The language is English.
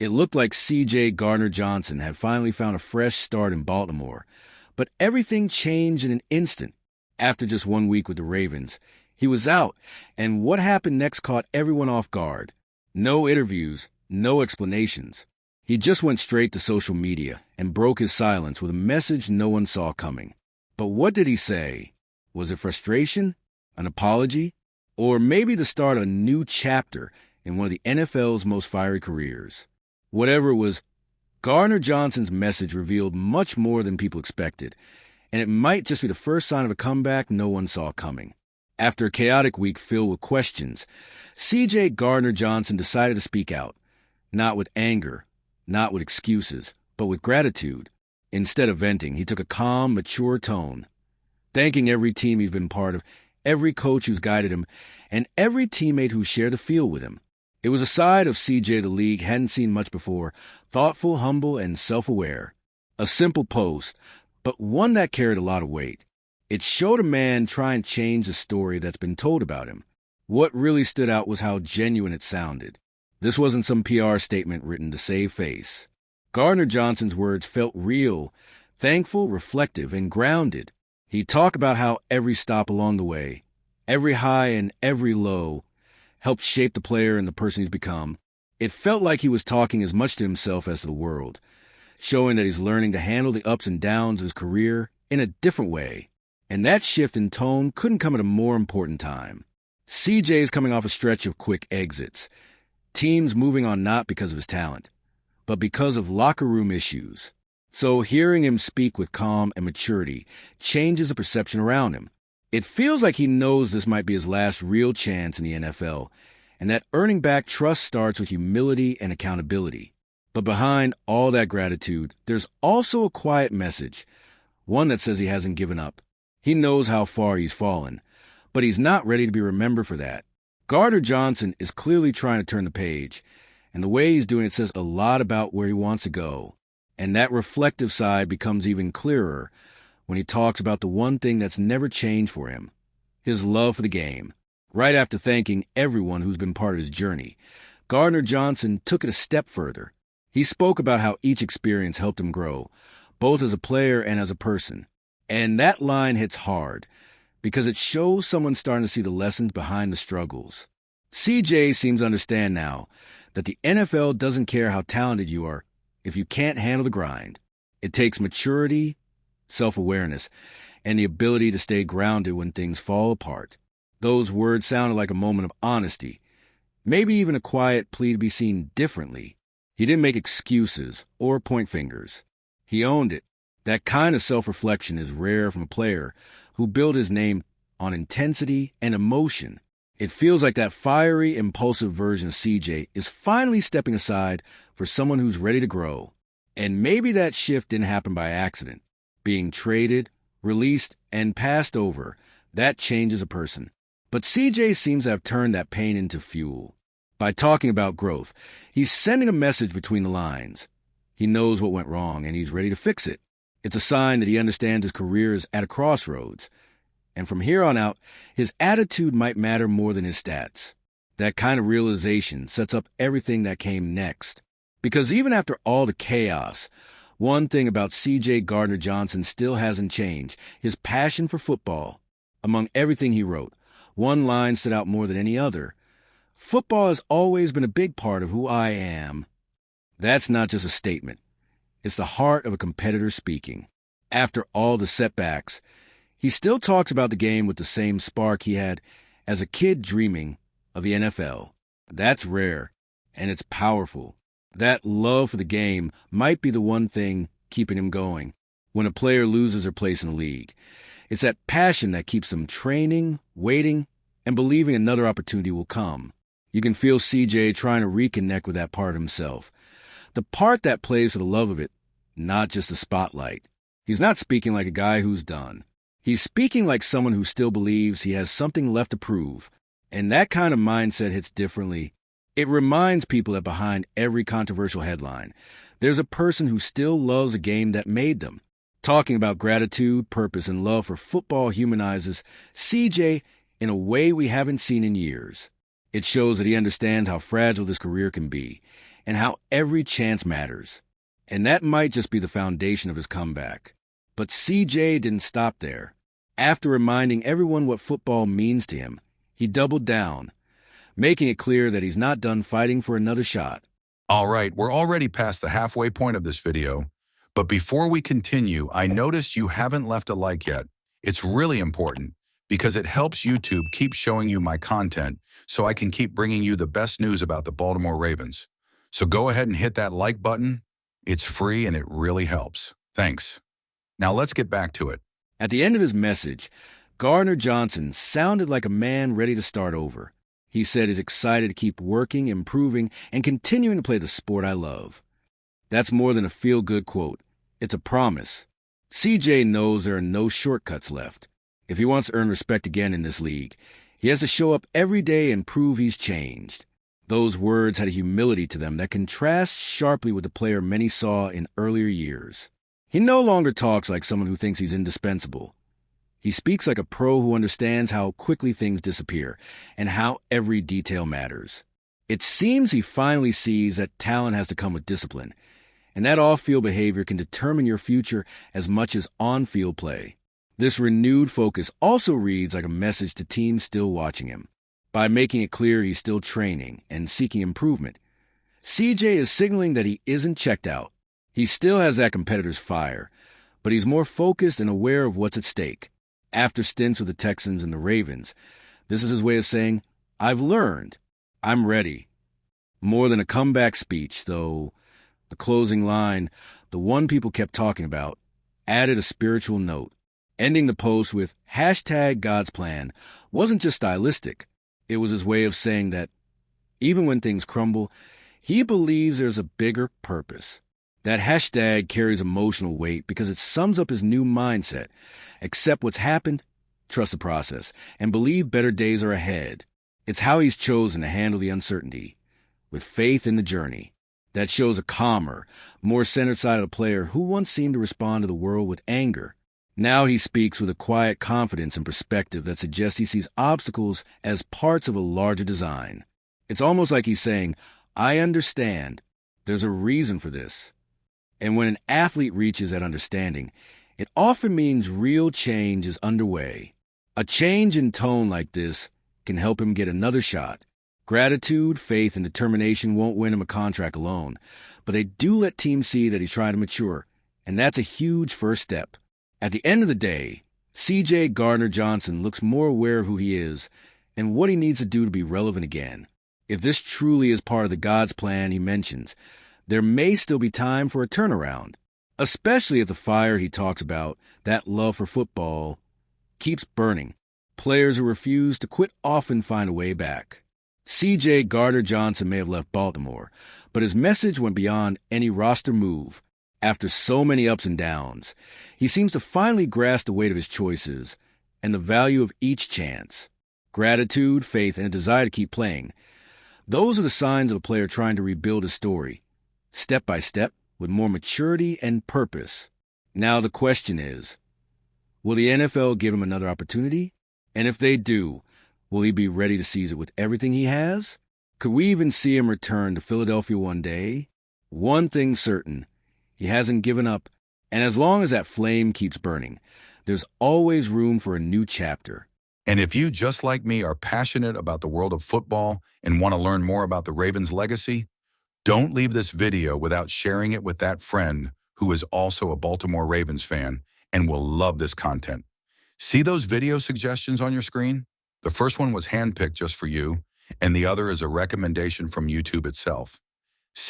It looked like C.J. Gardner-Johnson had finally found a fresh start in Baltimore, but everything changed in an instant. After just 1 week with the Ravens, he was out, and what happened next caught everyone off guard. No interviews, no explanations. He just went straight to social media and broke his silence with a message no one saw coming. But what did he say? Was it frustration? An apology? Or maybe the start of a new chapter in one of the NFL's most fiery careers? Whatever it was, Gardner-Johnson's message revealed much more than people expected, and it might just be the first sign of a comeback no one saw coming. After a chaotic week filled with questions, C.J. Gardner-Johnson decided to speak out, not with anger, not with excuses, but with gratitude. Instead of venting, he took a calm, mature tone, thanking every team he's been part of, every coach who's guided him, and every teammate who shared the field with him. It was a side of C.J. the league hadn't seen much before, thoughtful, humble, and self-aware. A simple post, but one that carried a lot of weight. It showed a man trying to change the story that's been told about him. What really stood out was how genuine it sounded. This wasn't some PR statement written to save face. Gardner-Johnson's words felt real, thankful, reflective, and grounded. He talked about how every stop along the way, every high and every low, helped shape the player and the person he's become. It felt like he was talking as much to himself as to the world, showing that he's learning to handle the ups and downs of his career in a different way. And that shift in tone couldn't come at a more important time. CJ is coming off a stretch of quick exits, teams moving on not because of his talent, but because of locker room issues. So hearing him speak with calm and maturity changes the perception around him. It feels like he knows this might be his last real chance in the NFL, and that earning back trust starts with humility and accountability. But behind all that gratitude, there's also a quiet message, one that says he hasn't given up. He knows how far he's fallen, but he's not ready to be remembered for that. Gardner-Johnson is clearly trying to turn the page, and the way he's doing it says a lot about where he wants to go. And that reflective side becomes even clearer when he talks about the one thing that's never changed for him, his love for the game. Right after thanking everyone who's been part of his journey, Gardner-Johnson took it a step further. He spoke about how each experience helped him grow, both as a player and as a person. And that line hits hard, because it shows someone starting to see the lessons behind the struggles. CJ seems to understand now that the NFL doesn't care how talented you are if you can't handle the grind. It takes maturity, self-awareness, and the ability to stay grounded when things fall apart. Those words sounded like a moment of honesty, maybe even a quiet plea to be seen differently. He didn't make excuses or point fingers. He owned it. That kind of self-reflection is rare from a player who built his name on intensity and emotion. It feels like that fiery, impulsive version of CJ is finally stepping aside for someone who's ready to grow. And maybe that shift didn't happen by accident. Being traded, released, and passed over, that changes a person. But CJ seems to have turned that pain into fuel. By talking about growth, he's sending a message between the lines. He knows what went wrong, and he's ready to fix it. It's a sign that he understands his career is at a crossroads. And from here on out, his attitude might matter more than his stats. That kind of realization sets up everything that came next. Because even after all the chaos, one thing about C.J. Gardner-Johnson still hasn't changed: his passion for football. Among everything he wrote, one line stood out more than any other. Football has always been a big part of who I am. That's not just a statement. It's the heart of a competitor speaking. After all the setbacks, he still talks about the game with the same spark he had as a kid dreaming of the NFL. That's rare, and it's powerful. That love for the game might be the one thing keeping him going when a player loses their place in the league. It's that passion that keeps them training, waiting, and believing another opportunity will come. You can feel CJ trying to reconnect with that part of himself. The part that plays for the love of it, not just the spotlight. He's not speaking like a guy who's done. He's speaking like someone who still believes he has something left to prove. And that kind of mindset hits differently. It reminds people that behind every controversial headline, there's a person who still loves a game that made them. Talking about gratitude, purpose, and love for football humanizes CJ in a way we haven't seen in years. It shows that he understands how fragile this career can be, and how every chance matters. And that might just be the foundation of his comeback. But CJ didn't stop there. After reminding everyone what football means to him, he doubled down, making it clear that he's not done fighting for another shot. All right, we're already past the halfway point of this video, but before we continue, I noticed you haven't left a like yet. It's really important because it helps YouTube keep showing you my content so I can keep bringing you the best news about the Baltimore Ravens. So go ahead and hit that like button. It's free and it really helps. Thanks. Now let's get back to it. At the end of his message, Gardner-Johnson sounded like a man ready to start over. He said he's excited to keep working, improving, and continuing to play the sport I love. That's more than a feel-good quote. It's a promise. CJ knows there are no shortcuts left. If he wants to earn respect again in this league, he has to show up every day and prove he's changed. Those words had a humility to them that contrasts sharply with the player many saw in earlier years. He no longer talks like someone who thinks he's indispensable. He speaks like a pro who understands how quickly things disappear and how every detail matters. It seems he finally sees that talent has to come with discipline, and that off-field behavior can determine your future as much as on-field play. This renewed focus also reads like a message to teams still watching him. By making it clear he's still training and seeking improvement, CJ is signaling that he isn't checked out. He still has that competitor's fire, but he's more focused and aware of what's at stake. After stints with the Texans and the Ravens, this is his way of saying, I've learned. I'm ready. More than a comeback speech, though, the closing line, the one people kept talking about, added a spiritual note. Ending the post with #God'sPlan wasn't just stylistic. It was his way of saying that, even when things crumble, he believes there's a bigger purpose. That hashtag carries emotional weight because it sums up his new mindset. Accept what's happened, trust the process, and believe better days are ahead. It's how he's chosen to handle the uncertainty, with faith in the journey. That shows a calmer, more centered side of the player who once seemed to respond to the world with anger. Now he speaks with a quiet confidence and perspective that suggests he sees obstacles as parts of a larger design. It's almost like he's saying, I understand. There's a reason for this. And when an athlete reaches that understanding, it often means real change is underway. A change in tone like this can help him get another shot. Gratitude, faith, and determination won't win him a contract alone, but they do let teams see that he's trying to mature, and that's a huge first step. At the end of the day, CJ Gardner-Johnson looks more aware of who he is and what he needs to do to be relevant again. If this truly is part of the God's plan he mentions, there may still be time for a turnaround, especially if the fire he talks about, that love for football, keeps burning. Players who refuse to quit often find a way back. CJ Gardner-Johnson may have left Baltimore, but his message went beyond any roster move. After so many ups and downs, he seems to finally grasp the weight of his choices and the value of each chance. Gratitude, faith, and a desire to keep playing. Those are the signs of a player trying to rebuild his story, step by step, with more maturity and purpose. Now the question is, will the NFL give him another opportunity? And if they do, will he be ready to seize it with everything he has? Could we even see him return to Philadelphia one day? One thing's certain, he hasn't given up, and as long as that flame keeps burning, there's always room for a new chapter. And if you, just like me, are passionate about the world of football and want to learn more about the Ravens' legacy, don't leave this video without sharing it with that friend who is also a Baltimore Ravens fan and will love this content. See those video suggestions on your screen? The first one was handpicked just for you, and the other is a recommendation from YouTube itself.